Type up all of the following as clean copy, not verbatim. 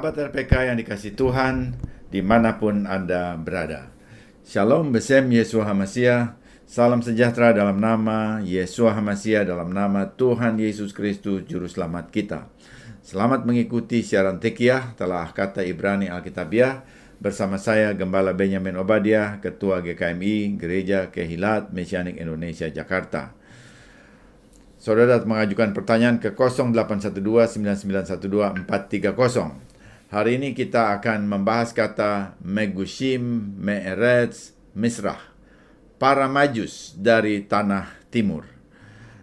Sahabat RPK yang dikasihi Tuhan, dimanapun Anda berada. Shalom besem Yeshua HaMashiach, salam sejahtera dalam nama Yeshua HaMashiach, dalam nama Tuhan Yesus Kristus, Juru Selamat kita. Selamat mengikuti siaran Tekiah, telah kata Ibrani Alkitabiah, bersama saya Gembala Benyamin Obadiah, Ketua GKMI, Gereja Kehilat Mesianik Indonesia, Jakarta. Saudara dapat mengajukan pertanyaan ke 0812-9912-430. Hari ini kita akan membahas kata Megushim, Me'eretz, Misrah, para majus dari tanah timur.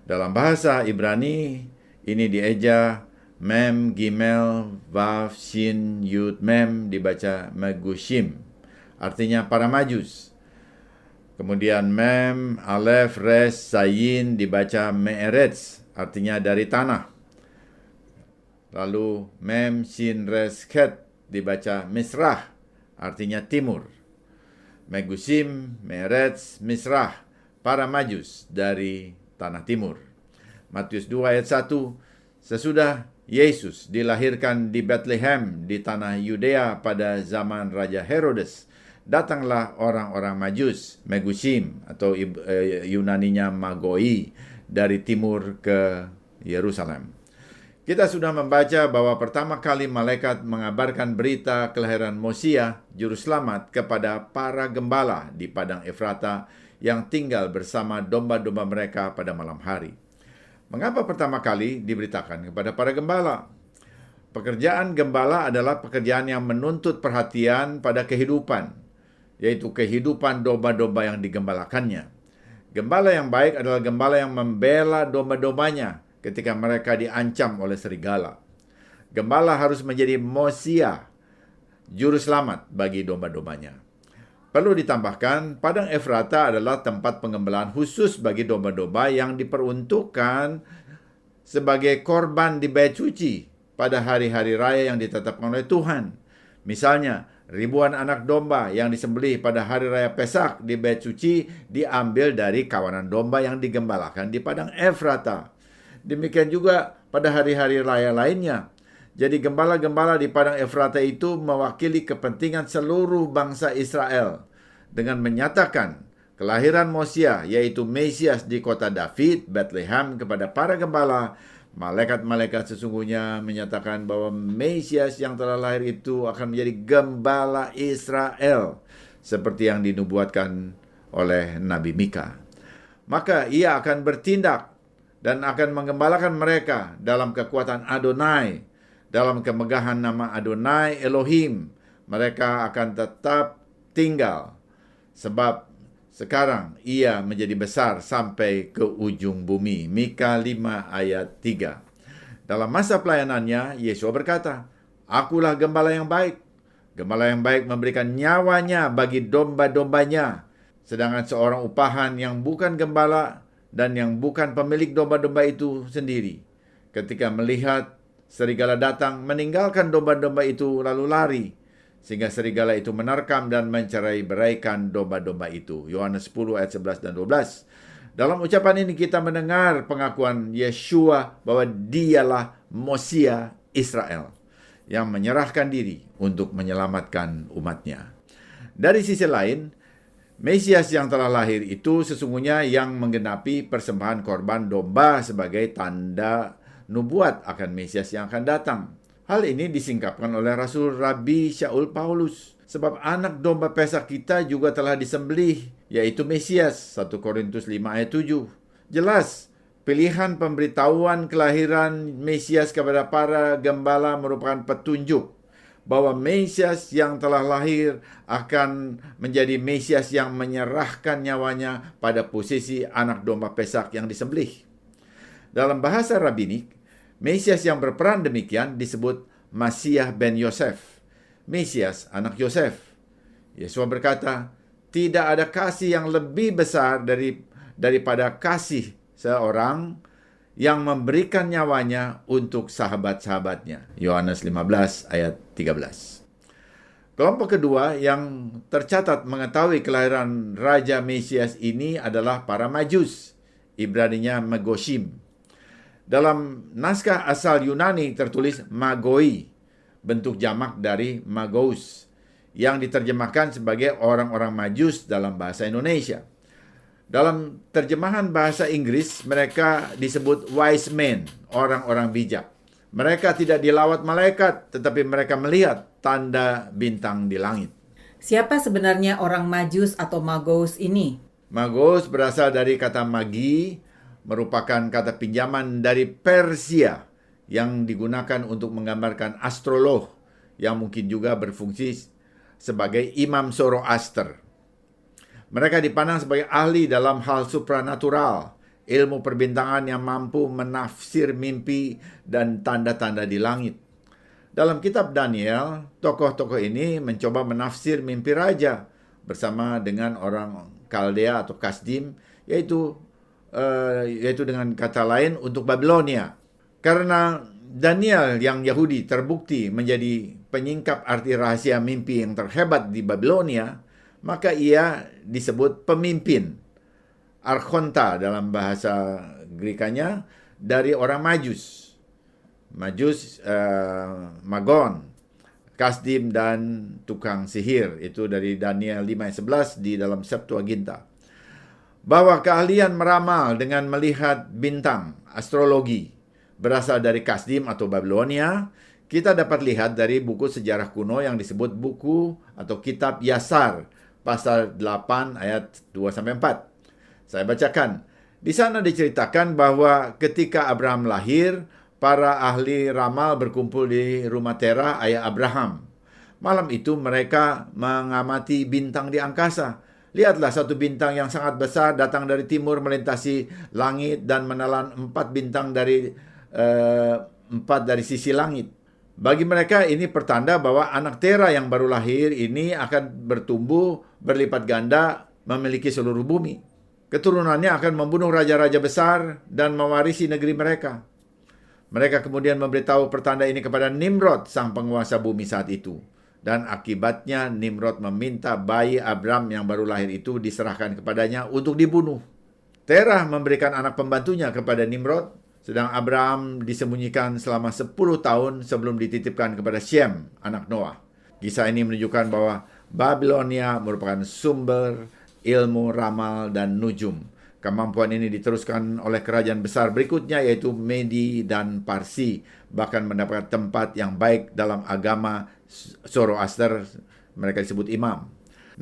Dalam bahasa Ibrani, ini dieja Mem, Gimel, Vav, Shin, Yud, Mem, dibaca Megushim. Artinya para majus. Kemudian Mem, Alef, Res, Sayin dibaca Me'eretz, artinya dari tanah. Lalu Mem, Shin, Res, Ket dibaca Misrah, artinya timur. Megushim, Me'eretz, Misrah, para majus dari tanah timur. Matius 2 ayat 1, sesudah Yesus dilahirkan di Bethlehem di tanah Yudea pada zaman Raja Herodes, datanglah orang-orang majus, Megushim atau Yunaninya Magoi, dari timur ke Yerusalem. Kita sudah membaca bahwa pertama kali malaikat mengabarkan berita kelahiran Mosia, Juru Selamat, kepada para gembala di Padang Efrata yang tinggal bersama domba-domba mereka pada malam hari. Mengapa pertama kali diberitakan kepada para gembala? Pekerjaan gembala adalah pekerjaan yang menuntut perhatian pada kehidupan, yaitu kehidupan domba-domba yang digembalakannya. Gembala yang baik adalah gembala yang membela domba-dombanya ketika mereka diancam oleh serigala. Gembala harus menjadi Mosia, Juru Selamat bagi domba-dombanya. Perlu ditambahkan, Padang Efrata adalah tempat pengembalaan khusus bagi domba-domba yang diperuntukkan sebagai korban di Bait Suci pada hari-hari raya yang ditetapkan oleh Tuhan. Misalnya, ribuan anak domba yang disembelih pada hari raya Pesak di Bait Suci diambil dari kawanan domba yang digembalakan di Padang Efrata. Demikian juga pada hari-hari raya lainnya. Jadi gembala-gembala di Padang Efrata itu mewakili kepentingan seluruh bangsa Israel dengan menyatakan kelahiran Mosia, yaitu Mesias di kota David, Bethlehem, kepada para gembala. Malaikat-malaikat sesungguhnya menyatakan bahwa Mesias yang telah lahir itu akan menjadi gembala Israel, seperti yang dinubuatkan oleh Nabi Mika. Maka ia akan bertindak dan akan menggembalakan mereka dalam kekuatan Adonai, dalam kemegahan nama Adonai Elohim. Mereka akan tetap tinggal, sebab sekarang ia menjadi besar sampai ke ujung bumi. Mika 5 ayat 3. Dalam masa pelayanannya, Yeshua berkata, "Akulah gembala yang baik. Gembala yang baik memberikan nyawanya bagi domba-dombanya." Sedangkan seorang upahan yang bukan gembala dan yang bukan pemilik domba-domba itu sendiri, ketika melihat serigala datang, meninggalkan domba-domba itu lalu lari, sehingga serigala itu menerkam dan mencerai-beraikan domba-domba itu. Yohanes 10 ayat 11 dan 12. Dalam ucapan ini kita mendengar pengakuan Yeshua bahwa dialah Mosia Israel yang menyerahkan diri untuk menyelamatkan umatnya. Dari sisi lain, Mesias yang telah lahir itu sesungguhnya yang menggenapi persembahan korban domba sebagai tanda nubuat akan Mesias yang akan datang. Hal ini disingkapkan oleh Rasul Rabi Shaul Paulus, sebab anak domba Pesak kita juga telah disembelih, yaitu Mesias, 1 Korintus 5 ayat 7. Jelas, pilihan pemberitahuan kelahiran Mesias kepada para gembala merupakan petunjuk bahwa Mesias yang telah lahir akan menjadi Mesias yang menyerahkan nyawanya pada posisi anak domba Pesak yang disembelih. Dalam bahasa rabbinik, Mesias yang berperan demikian disebut Masiah ben Yosef, Mesias anak Yosef. Yesus berkata, tidak ada kasih yang lebih besar daripada kasih seorang yang memberikan nyawanya untuk sahabat-sahabatnya. Yohanes 15 ayat 13. Kelompok kedua yang tercatat mengetahui kelahiran Raja Mesias ini adalah para Majus, Ibraninya Megoshim. Dalam naskah asal Yunani tertulis Magoi. bentuk jamak dari Magos, yang diterjemahkan sebagai orang-orang Majus dalam bahasa Indonesia. Dalam terjemahan bahasa Inggris, mereka disebut wise men, orang-orang bijak. Mereka tidak dilawat malaikat, tetapi mereka melihat tanda bintang di langit. Siapa sebenarnya orang Majus atau Magos ini? Magos berasal dari kata magi, merupakan kata pinjaman dari Persia yang digunakan untuk menggambarkan astrolog yang mungkin juga berfungsi sebagai imam Zoroaster. Mereka dipandang sebagai ahli dalam hal supranatural, ilmu perbintangan yang mampu menafsir mimpi dan tanda-tanda di langit. Dalam kitab Daniel, tokoh-tokoh ini mencoba menafsir mimpi raja bersama dengan orang Kaldea atau Kasdim, yaitu dengan kata lain untuk Babilonia. Karena Daniel yang Yahudi terbukti menjadi penyingkap arti rahasia mimpi yang terhebat di Babilonia, maka ia disebut pemimpin, archonta dalam bahasa Grekanya, dari orang Majus. Magon, Kasdim, dan tukang sihir. Itu dari Daniel 5 ayat 11 di dalam Septuaginta. Bahwa keahlian meramal dengan melihat bintang, astrologi, berasal dari Kasdim atau Babilonia, kita dapat lihat dari buku sejarah kuno yang disebut buku atau kitab Yasar, pasal 8 ayat 2-4. Saya bacakan. Di sana diceritakan bahwa ketika Abraham lahir, para ahli ramal berkumpul di rumah Terah, ayah Abraham. Malam itu mereka mengamati bintang di angkasa. Lihatlah, satu bintang yang sangat besar datang dari timur melintasi langit dan menelan 4 bintang dari 4 dari sisi langit. Bagi mereka ini pertanda bahwa anak Terah yang baru lahir ini akan bertumbuh berlipat ganda, memiliki seluruh bumi. Keturunannya akan membunuh raja-raja besar dan mewarisi negeri mereka. Mereka kemudian memberitahu pertanda ini kepada Nimrod, sang penguasa bumi saat itu. Dan akibatnya Nimrod meminta bayi Abram yang baru lahir itu diserahkan kepadanya untuk dibunuh. Terah memberikan anak pembantunya kepada Nimrod, sedang Abraham disembunyikan selama 10 tahun sebelum dititipkan kepada Shem, anak Noah. Kisah ini menunjukkan bahwa Babilonia merupakan sumber ilmu ramal dan nujum. Kemampuan ini diteruskan oleh kerajaan besar berikutnya, yaitu Medi dan Parsi, bahkan mendapat tempat yang baik dalam agama Zoroaster, mereka disebut imam.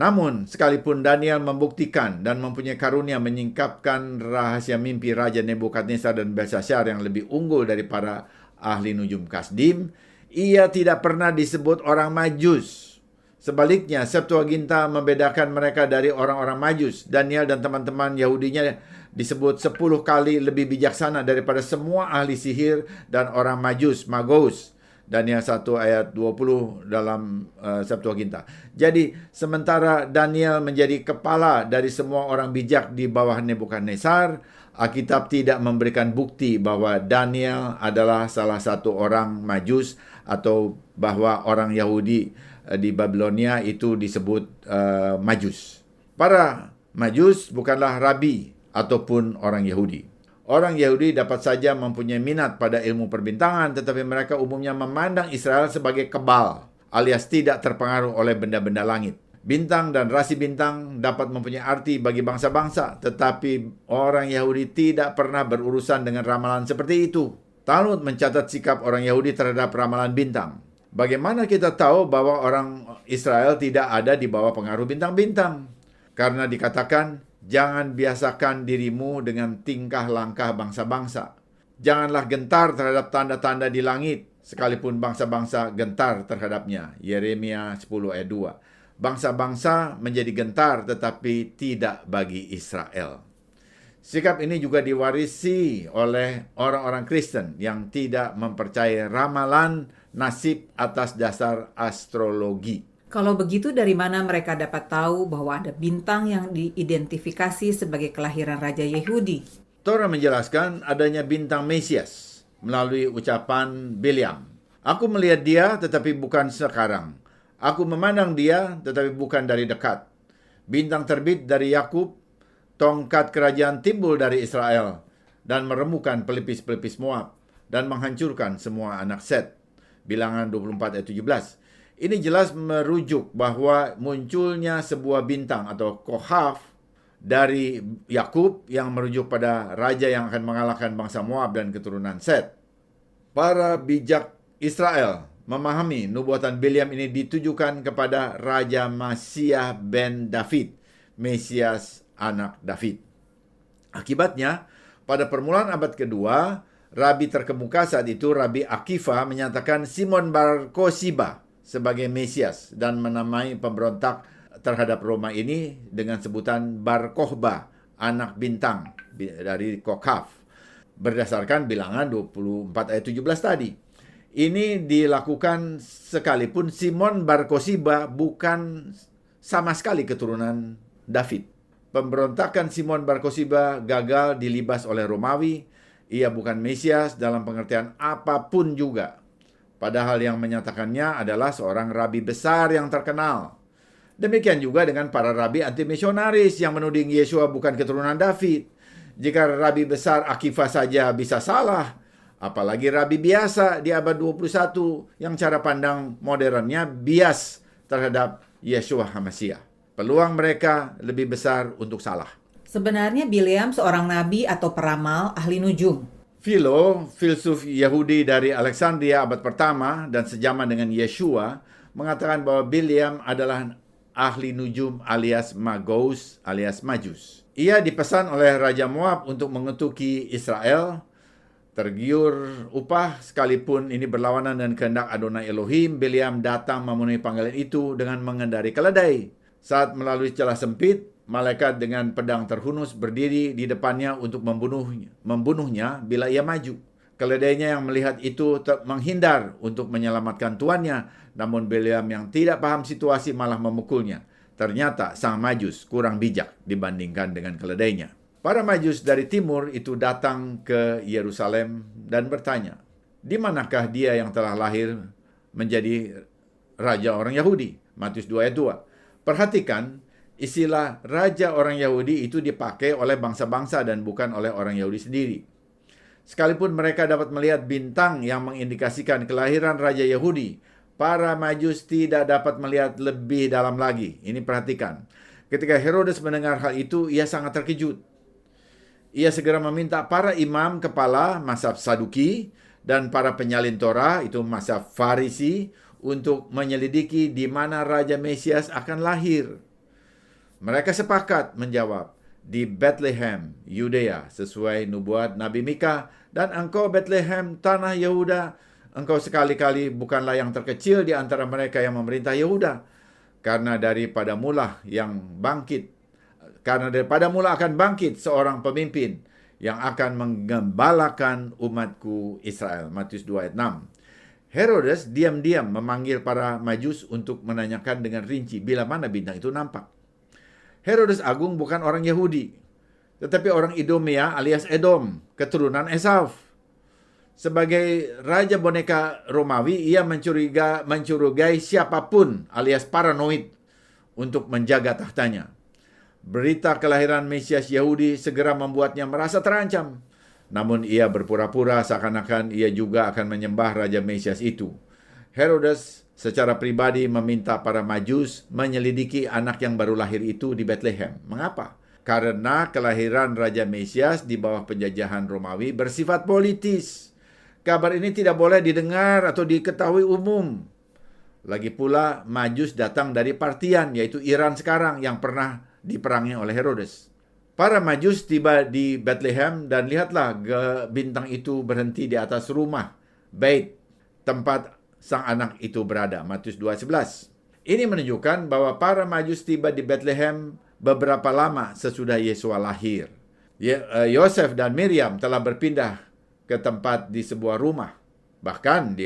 Namun, sekalipun Daniel membuktikan dan mempunyai karunia menyingkapkan rahasia mimpi Raja Nebukadnezar dan Belshazzar yang lebih unggul dari para ahli nujum Kasdim, ia tidak pernah disebut orang Majus. Sebaliknya, Septuaginta membedakan mereka dari orang-orang Majus. Daniel dan teman-teman Yahudinya disebut 10 kali lebih bijaksana daripada semua ahli sihir dan orang Majus, Magos. Daniel 1 ayat 20 dalam Septuaginta. Jadi, sementara Daniel menjadi kepala dari semua orang bijak di bawah Nebukadnezar, Alkitab tidak memberikan bukti bahwa Daniel adalah salah satu orang Majus atau bahwa orang Yahudi di Babilonia itu disebut Majus. Para Majus bukanlah rabi ataupun orang Yahudi. Orang Yahudi dapat saja mempunyai minat pada ilmu perbintangan, tetapi mereka umumnya memandang Israel sebagai kebal, alias tidak terpengaruh oleh benda-benda langit. Bintang dan rasi bintang dapat mempunyai arti bagi bangsa-bangsa, tetapi orang Yahudi tidak pernah berurusan dengan ramalan seperti itu. Talmud mencatat sikap orang Yahudi terhadap ramalan bintang. Bagaimana kita tahu bahwa orang Israel tidak ada di bawah pengaruh bintang-bintang? Karena dikatakan, jangan biasakan dirimu dengan tingkah langkah bangsa-bangsa. Janganlah gentar terhadap tanda-tanda di langit, sekalipun bangsa-bangsa gentar terhadapnya. Yeremia 10 ayat 2. Bangsa-bangsa menjadi gentar tetapi tidak bagi Israel. Sikap ini juga diwarisi oleh orang-orang Kristen yang tidak mempercayai ramalan nasib atas dasar astrologi. Kalau begitu, dari mana mereka dapat tahu bahwa ada bintang yang diidentifikasi sebagai kelahiran Raja Yehudi? Torah menjelaskan adanya bintang Mesias melalui ucapan Bileam. Aku melihat dia tetapi bukan sekarang. Aku memandang dia tetapi bukan dari dekat. Bintang terbit dari Yakub, tongkat kerajaan timbul dari Israel dan meremukan pelipis-pelipis Moab dan menghancurkan semua anak Set. Bilangan 24 ayat 17. Ini jelas merujuk bahwa munculnya sebuah bintang atau kohaf dari Yakub yang merujuk pada raja yang akan mengalahkan bangsa Moab dan keturunan Set. Para bijak Israel memahami nubuatan Bileam ini ditujukan kepada Raja Masiah ben David, Mesias anak David. Akibatnya, pada permulaan abad kedua, Rabi terkemuka saat itu, Rabi Akiva, menyatakan Simon Bar Kosiba sebagai Mesias dan menamai pemberontak terhadap Roma ini dengan sebutan Bar Kokhba, anak bintang dari Kokhaf, berdasarkan bilangan 24 ayat 17 tadi. Ini dilakukan sekalipun Simon Bar Kosiba bukan sama sekali keturunan David. Pemberontakan Simon Bar Kosiba gagal dilibas oleh Romawi. Ia bukan Mesias dalam pengertian apapun juga. Padahal yang menyatakannya adalah seorang rabi besar yang terkenal. Demikian juga dengan para rabi anti-misionaris yang menuding Yesua bukan keturunan David. Jika rabi besar Akiva saja bisa salah, apalagi rabi biasa di abad 21 yang cara pandang modernnya bias terhadap Yesua HaMasiah. Peluang mereka lebih besar untuk salah. Sebenarnya Bileam seorang nabi atau peramal ahli nujum. Philo, filsuf Yahudi dari Alexandria abad pertama dan sejaman dengan Yeshua, mengatakan bahwa Bileam adalah ahli nujum alias Magos alias Majus. Ia dipesan oleh Raja Moab untuk mengetuki Israel. Tergiur upah sekalipun ini berlawanan dengan kehendak Adonai Elohim, Bileam datang memenuhi panggilan itu dengan mengendari keledai. Saat melalui celah sempit, malaikat dengan pedang terhunus berdiri di depannya untuk membunuhnya bila ia maju. Keledainya yang melihat itu menghindar untuk menyelamatkan tuannya, namun Bileam yang tidak paham situasi malah memukulnya. Ternyata sang Majus kurang bijak dibandingkan dengan keledainya. Para Majus dari timur itu datang ke Yerusalem dan bertanya, di manakah dia yang telah lahir menjadi raja orang Yahudi? Matius 2 ayat 2. Perhatikan, istilah raja orang Yahudi itu dipakai oleh bangsa-bangsa dan bukan oleh orang Yahudi sendiri. Sekalipun mereka dapat melihat bintang yang mengindikasikan kelahiran raja Yahudi, para Majus tidak dapat melihat lebih dalam lagi. Ini perhatikan. Ketika Herodes mendengar hal itu, ia sangat terkejut. Ia segera meminta para imam kepala mazhab Saduki dan para penyalin Torah, itu mazhab Farisi, untuk menyelidiki di mana Raja Mesias akan lahir. Mereka sepakat menjawab, di Bethlehem, Yudea, sesuai nubuat Nabi Mika, dan engkau Bethlehem, tanah Yehuda, engkau sekali-kali bukanlah yang terkecil di antara mereka yang memerintah Yehuda, karena daripada mula akan bangkit seorang pemimpin yang akan menggembalakan umatku Israel. Matius 2 ayat 6. Herodes diam-diam memanggil para Majus untuk menanyakan dengan rinci bila mana bintang itu nampak. Herodes Agung bukan orang Yahudi, tetapi orang Idomea alias Edom, keturunan Esau. Sebagai raja boneka Romawi, ia mencurigai siapapun alias paranoid untuk menjaga tahtanya. Berita kelahiran Mesias Yahudi segera membuatnya merasa terancam. Namun ia berpura-pura seakan-akan ia juga akan menyembah Raja Mesias itu. Herodes secara pribadi meminta para Majus menyelidiki anak yang baru lahir itu di Bethlehem. Mengapa? Karena kelahiran Raja Mesias di bawah penjajahan Romawi bersifat politis. Kabar ini tidak boleh didengar atau diketahui umum. Lagi pula Majus datang dari Partian, yaitu Iran sekarang yang pernah diperangi oleh Herodes. Para Majus tiba di Bethlehem dan lihatlah bintang itu berhenti di atas rumah, bait, tempat sang anak itu berada. Matius 2:11. Ini menunjukkan bahwa para Majus tiba di Bethlehem beberapa lama sesudah Yesua lahir. Yosef dan Miriam telah berpindah ke tempat di sebuah rumah. Bahkan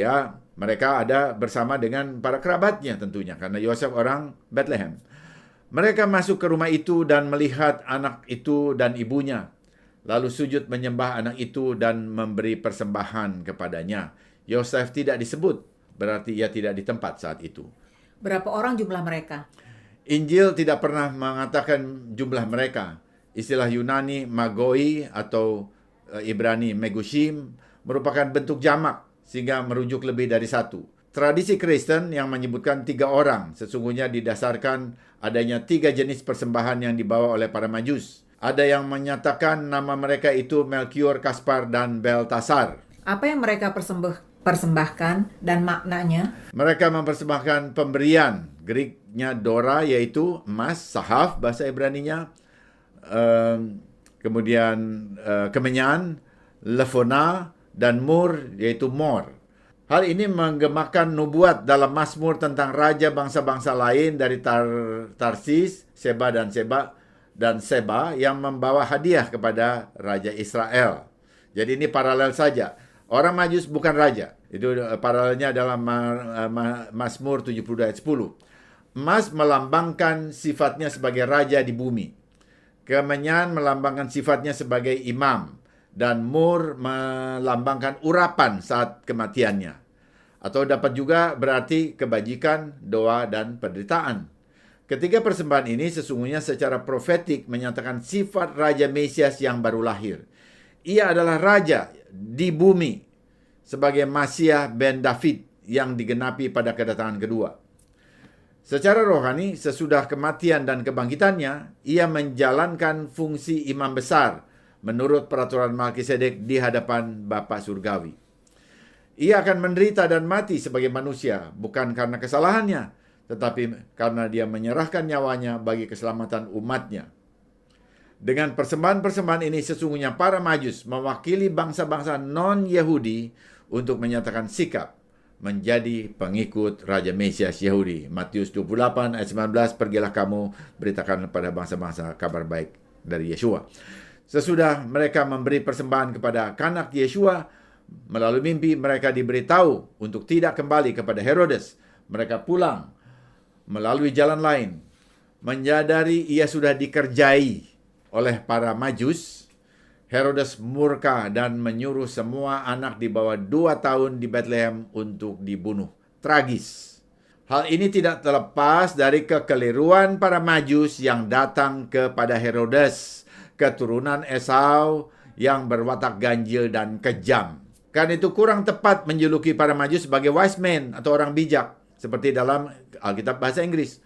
mereka ada bersama dengan para kerabatnya tentunya, karena Yosef orang Bethlehem. Mereka masuk ke rumah itu dan melihat anak itu dan ibunya. Lalu sujud menyembah anak itu dan memberi persembahan kepadanya. Yosef tidak disebut, berarti ia tidak di tempat saat itu. Berapa orang jumlah mereka? Injil tidak pernah mengatakan jumlah mereka. Istilah Yunani magoi atau Ibrani megushim merupakan bentuk jamak sehingga merujuk lebih dari satu. Tradisi Kristen yang menyebutkan 3 orang sesungguhnya didasarkan adanya 3 jenis persembahan yang dibawa oleh para Majus. Ada yang menyatakan nama mereka itu Melkior, Kaspar, dan Beltasar. Apa yang mereka persembahkan dan maknanya? Mereka mempersembahkan pemberian, Greeknya dora, yaitu emas, sahaf bahasa Ibraninya, kemudian kemenyan, lefona, dan mur, yaitu mor. Hal ini menggemakan nubuat dalam Mazmur tentang raja bangsa-bangsa lain dari Tarsis, Seba dan Seba yang membawa hadiah kepada Raja Israel. Jadi ini paralel saja. Orang Majus bukan raja. Itu paralelnya dalam Mazmur 72 ayat 10. Emas melambangkan sifatnya sebagai raja di bumi. Kemenyan melambangkan sifatnya sebagai imam. Dan mur melambangkan urapan saat kematiannya. Atau dapat juga berarti kebajikan, doa, dan penderitaan. Ketiga persembahan ini sesungguhnya secara profetik menyatakan sifat Raja Mesias yang baru lahir. Ia adalah raja di bumi sebagai Masiah ben David yang digenapi pada kedatangan kedua. Secara rohani, sesudah kematian dan kebangkitannya, ia menjalankan fungsi imam besar menurut peraturan Melkisedek di hadapan Bapa Surgawi. Ia akan menderita dan mati sebagai manusia, bukan karena kesalahannya, tetapi karena dia menyerahkan nyawanya bagi keselamatan umatnya. Dengan persembahan-persembahan ini sesungguhnya para Majus mewakili bangsa-bangsa non-Yahudi untuk menyatakan sikap menjadi pengikut Raja Mesias Yahudi. Matius 28 ayat 19, pergilah kamu beritakan kepada bangsa-bangsa kabar baik dari Yeshua. Sesudah mereka memberi persembahan kepada kanak Yeshua, melalui mimpi mereka diberitahu untuk tidak kembali kepada Herodes. Mereka pulang melalui jalan lain, menyadari ia sudah dikerjai oleh para Majus. Herodes murka dan menyuruh semua anak di bawah 2 tahun di Bethlehem untuk dibunuh. Tragis. Hal ini tidak terlepas dari kekeliruan para Majus yang datang kepada Herodes, keturunan Esau yang berwatak ganjil dan kejam. Karena itu kurang tepat menjuluki para Majus sebagai wise men atau orang bijak, seperti dalam Alkitab bahasa Inggris.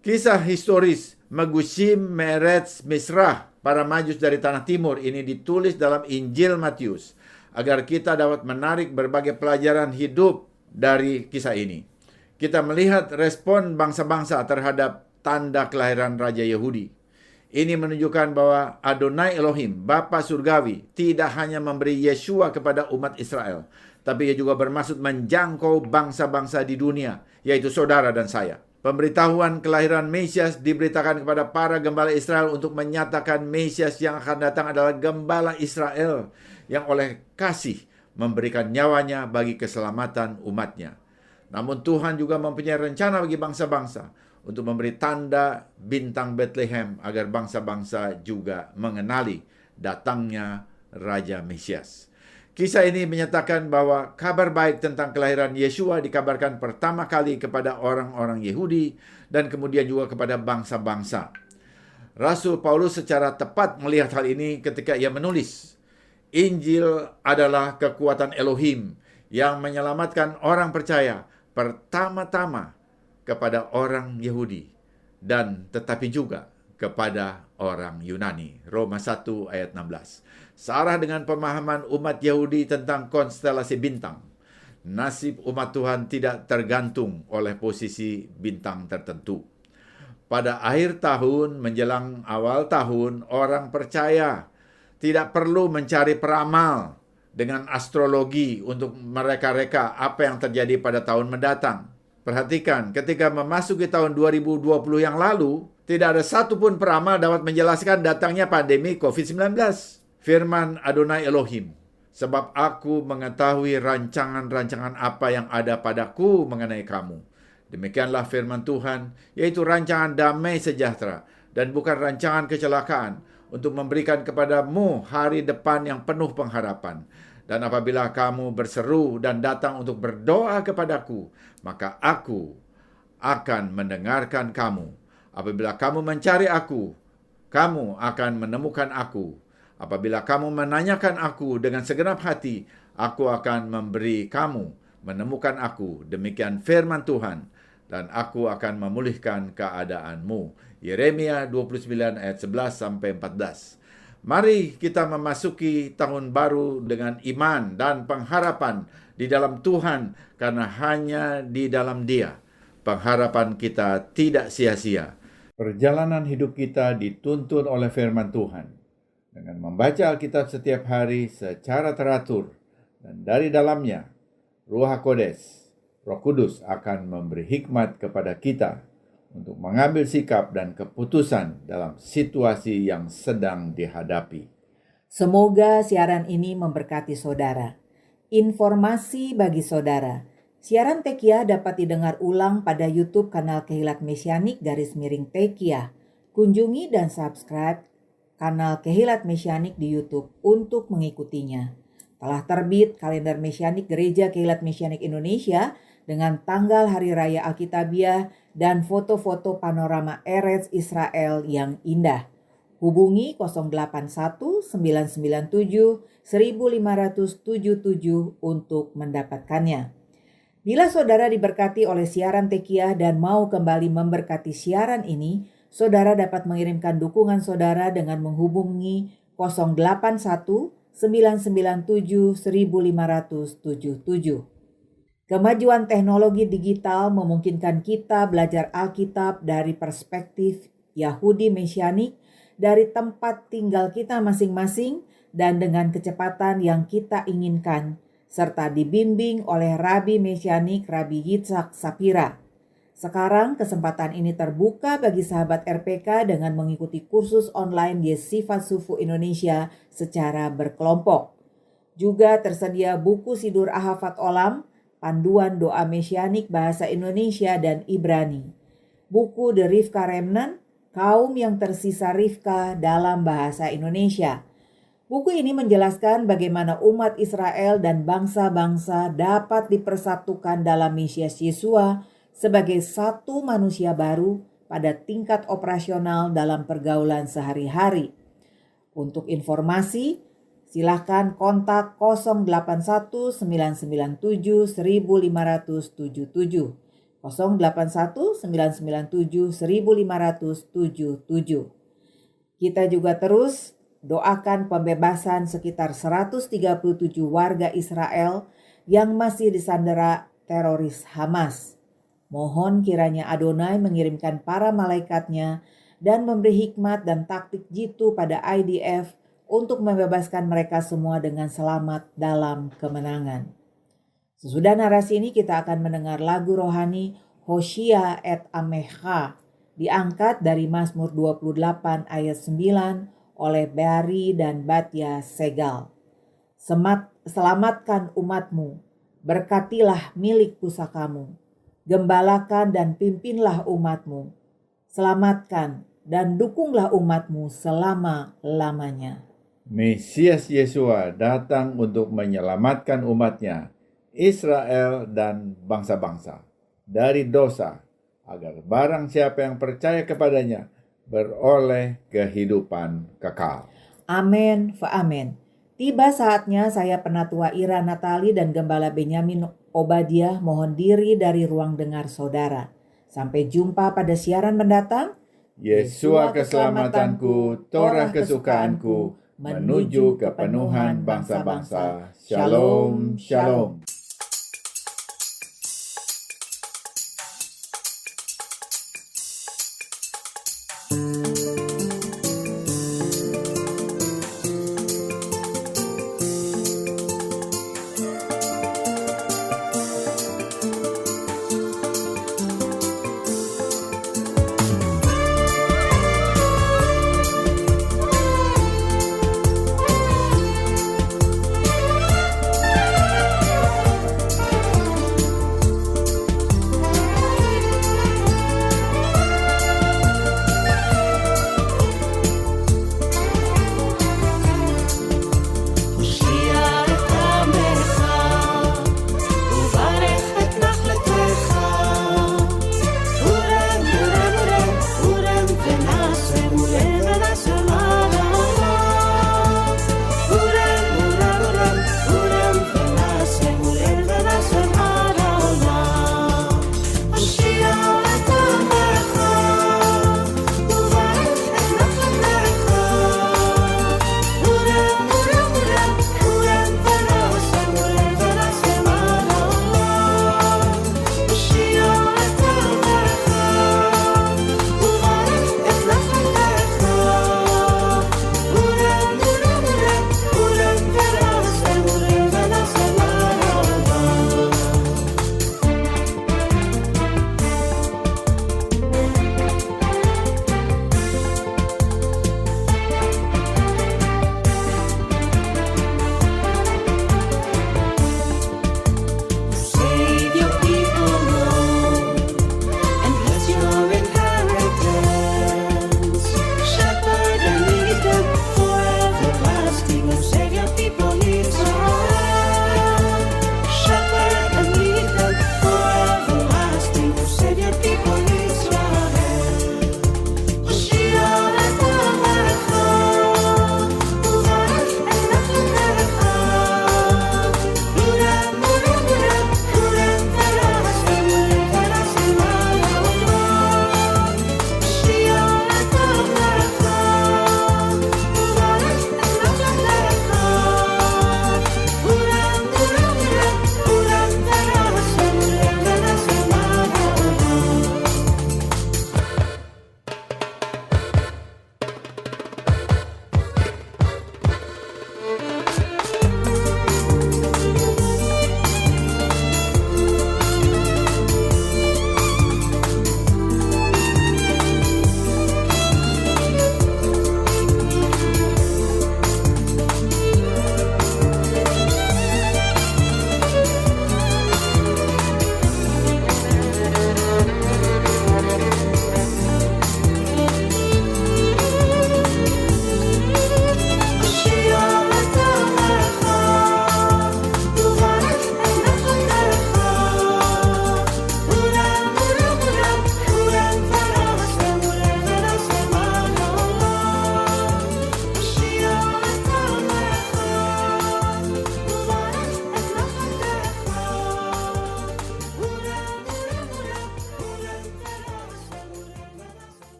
Kisah historis Megusim, Meretz, Misrah, para Majus dari Tanah Timur ini ditulis dalam Injil Matius, agar kita dapat menarik berbagai pelajaran hidup dari kisah ini. Kita melihat respon bangsa-bangsa terhadap tanda kelahiran Raja Yahudi. Ini menunjukkan bahwa Adonai Elohim, Bapa Surgawi, tidak hanya memberi Yeshua kepada umat Israel, tapi ia juga bermaksud menjangkau bangsa-bangsa di dunia, yaitu saudara dan saya. Pemberitahuan kelahiran Mesias diberitakan kepada para gembala Israel untuk menyatakan Mesias yang akan datang adalah gembala Israel yang oleh kasih memberikan nyawanya bagi keselamatan umatnya. Namun Tuhan juga mempunyai rencana bagi bangsa-bangsa untuk memberi tanda bintang Bethlehem agar bangsa-bangsa juga mengenali datangnya Raja Mesias. Kisah ini menyatakan bahwa kabar baik tentang kelahiran Yeshua dikabarkan pertama kali kepada orang-orang Yahudi dan kemudian juga kepada bangsa-bangsa. Rasul Paulus secara tepat melihat hal ini ketika ia menulis, Injil adalah kekuatan Elohim yang menyelamatkan orang percaya pertama-tama kepada orang Yahudi dan tetapi juga kepada orang Yunani. Roma 1 ayat 16. Searah dengan pemahaman umat Yahudi tentang konstelasi bintang, nasib umat Tuhan tidak tergantung oleh posisi bintang tertentu. Pada akhir tahun menjelang awal tahun, orang percaya tidak perlu mencari peramal dengan astrologi untuk mereka-reka apa yang terjadi pada tahun mendatang. Perhatikan, ketika memasuki tahun 2020 yang lalu, tidak ada satupun peramal dapat menjelaskan datangnya pandemi COVID-19. Firman Adonai Elohim, sebab aku mengetahui rancangan-rancangan apa yang ada padaku mengenai kamu. Demikianlah firman Tuhan, yaitu rancangan damai sejahtera dan bukan rancangan kecelakaan, untuk memberikan kepadamu hari depan yang penuh pengharapan. Dan apabila kamu berseru dan datang untuk berdoa kepadaku, maka aku akan mendengarkan kamu. Apabila kamu mencari aku, kamu akan menemukan aku. Apabila kamu menanyakan aku dengan segenap hati, Aku akan memberi kamu menemukan aku, demikian firman Tuhan, dan aku akan memulihkan keadaanmu. Yeremia 29 ayat 11 sampai 14. Mari kita memasuki tahun baru dengan iman dan pengharapan di dalam Tuhan, karena hanya di dalam Dia pengharapan kita tidak sia-sia. Perjalanan hidup kita dituntun oleh firman Tuhan dengan membaca Alkitab setiap hari secara teratur, dan dari dalamnya Ruh HaKodes, Roh Kudus akan memberi hikmat kepada kita untuk mengambil sikap dan keputusan dalam situasi yang sedang dihadapi. Semoga siaran ini memberkati saudara. Informasi bagi saudara. Siaran Tekiah dapat didengar ulang pada YouTube kanal Kehilat Mesianik _Tekiah. Kunjungi dan subscribe kanal Kehilat Mesianik di YouTube untuk mengikutinya. Telah terbit kalender Mesianik Gereja Kehilat Mesianik Indonesia dengan tanggal Hari Raya Alkitabiah dan foto-foto panorama Eretz Israel yang indah. Hubungi 081 997 1577 untuk mendapatkannya. Bila saudara diberkati oleh siaran Tekiah dan mau kembali memberkati siaran ini, saudara dapat mengirimkan dukungan saudara dengan menghubungi 081 997 1577. Kemajuan teknologi digital memungkinkan kita belajar Alkitab dari perspektif Yahudi Mesianik dari tempat tinggal kita masing-masing dan dengan kecepatan yang kita inginkan, serta dibimbing oleh Rabi Mesianik Rabi Yitzhak Sapira. Sekarang kesempatan ini terbuka bagi sahabat RPK dengan mengikuti kursus online Yesifat Sufu Indonesia secara berkelompok. Juga tersedia buku Sidur Ahafat Olam, panduan doa Mesianik bahasa Indonesia dan Ibrani. Buku The Rivka Remnant, kaum yang tersisa Rivka dalam bahasa Indonesia. Buku ini menjelaskan bagaimana umat Israel dan bangsa-bangsa dapat dipersatukan dalam Mesias Yesua sebagai satu manusia baru pada tingkat operasional dalam pergaulan sehari-hari. Untuk informasi, silakan kontak 081 997 1577. 081 997 1577. Kita juga terus doakan pembebasan sekitar 137 warga Israel yang masih disandera teroris Hamas. Mohon kiranya Adonai mengirimkan para malaikatnya dan memberi hikmat dan taktik jitu pada IDF untuk membebaskan mereka semua dengan selamat dalam kemenangan. Sesudah narasi ini kita akan mendengar lagu rohani Hoshea et Amecha, diangkat dari Mazmur 28 ayat 9 oleh Bari dan Batya Segal. Selamatkan umatmu, berkatilah milik pusakamu, gembalakan dan pimpinlah umatmu, selamatkan dan dukunglah umatmu selama-lamanya. Mesias Yesua datang untuk menyelamatkan umatnya, Israel dan bangsa-bangsa, dari dosa, agar barang siapa yang percaya kepadanya beroleh kehidupan kekal. Amin, amin. Tiba saatnya saya Penatua Ira Natali dan Gembala Benyamin Obadiah mohon diri dari ruang dengar saudara. Sampai jumpa pada siaran mendatang. Yesua keselamatanku, Torah kesukaanku, menuju kepenuhan bangsa-bangsa. Shalom, shalom.